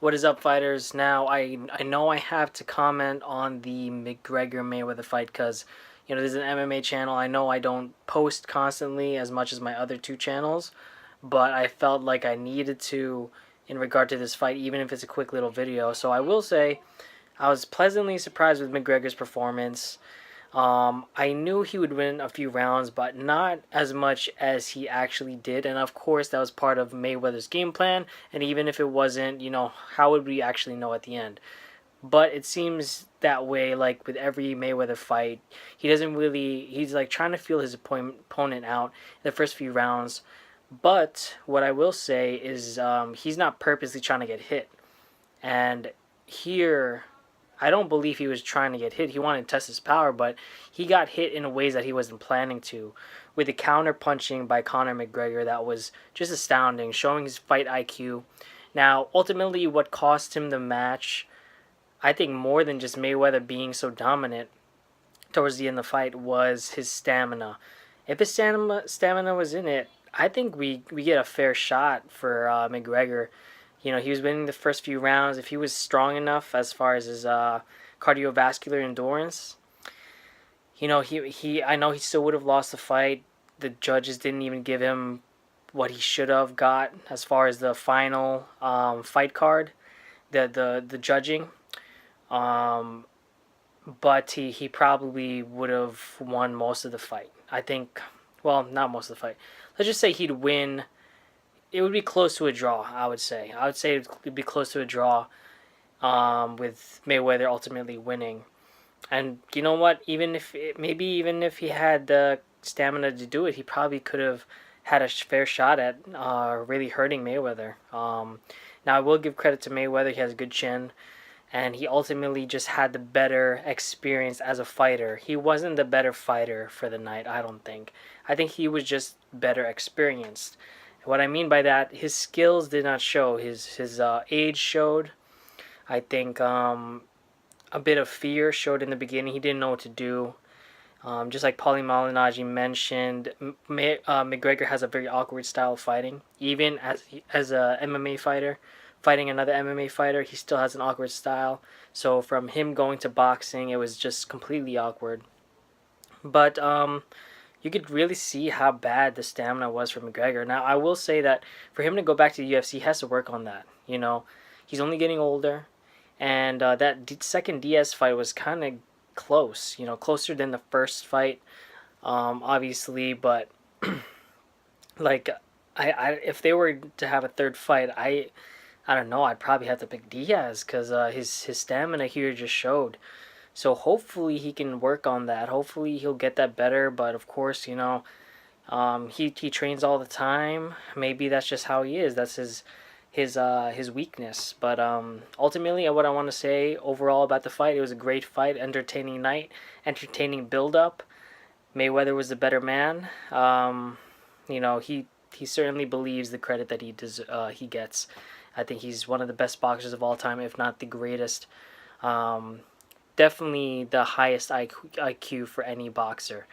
What is up, fighters? Now, I know I have to comment on the McGregor Mayweather fight because, this is an MMA channel. I know I don't post constantly as much as my other two channels, but I felt like I needed to in regard to this fight, even if it's a quick little video. So I will say I was pleasantly surprised with McGregor's performance. I knew he would win a few rounds, but not as much as he actually did. And of course, that was part of Mayweather's game plan. And even if it wasn't, how would we actually know at the end? But it seems that way, like with every Mayweather fight, he's like trying to feel his opponent out in the first few rounds. But what I will say is he's not purposely trying to get hit. And here, I don't believe he was trying to get hit. He wanted to test his power, but he got hit in ways that he wasn't planning to. With the counter punching by Conor McGregor, that was just astounding, showing his fight IQ. Now, ultimately, what cost him the match, I think more than just Mayweather being so dominant towards the end of the fight, was his stamina. If his stamina was in it, I think we get a fair shot for McGregor. He was winning the first few rounds. If he was strong enough as far as his cardiovascular endurance, I know he still would have lost the fight. The judges didn't even give him what he should have got as far as the final fight card, the judging. But he probably would have won most of the fight. I think, well, not most of the fight. Let's just say he'd win. It would be close to a draw, I would say. I would say it would be close to a draw with Mayweather ultimately winning. And you know what? Even if he had the stamina to do it, he probably could have had a fair shot at really hurting Mayweather. Now, I will give credit to Mayweather. He has a good chin. And he ultimately just had the better experience as a fighter. He wasn't the better fighter for the night, I don't think. I think he was just better experienced. What I mean by that, his skills did not show. His age showed. I think a bit of fear showed in the beginning. He didn't know what to do. Just like Paulie Malignaggi mentioned, McGregor has a very awkward style of fighting. Even as a MMA fighter, fighting another MMA fighter, he still has an awkward style. So from him going to boxing, it was just completely awkward. But you could really see how bad the stamina was for McGregor. Now, I will say that for him to go back to the UFC, he has to work on that. He's only getting older, and that second Diaz fight was kind of close. Closer than the first fight, obviously. But like, if they were to have a third fight, I don't know. I'd probably have to pick Diaz because his stamina here just showed. So hopefully he can work on that. Hopefully he'll get that better. But of course, he trains all the time. Maybe that's just how he is. That's his weakness. But ultimately, what I want to say overall about the fight, it was a great fight, entertaining night, entertaining build up. Mayweather was the better man. He certainly believes the credit that he gets. I think he's one of the best boxers of all time, if not the greatest. Definitely the highest IQ for any boxer.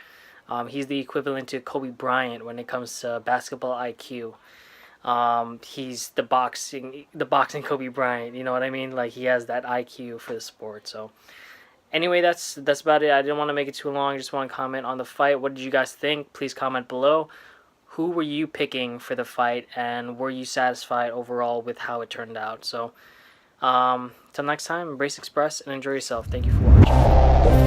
He's the equivalent to Kobe Bryant when it comes to basketball IQ. He's the boxing Kobe Bryant. You know what I mean? Like, he has that IQ for the sport. So anyway, that's about it. I didn't want to make it too long. Just want to comment on the fight. What did you guys think? Please comment below. Who were you picking for the fight, and were you satisfied overall with how it turned out? So, till next time, embrace Express and enjoy yourself. Thank you for watching.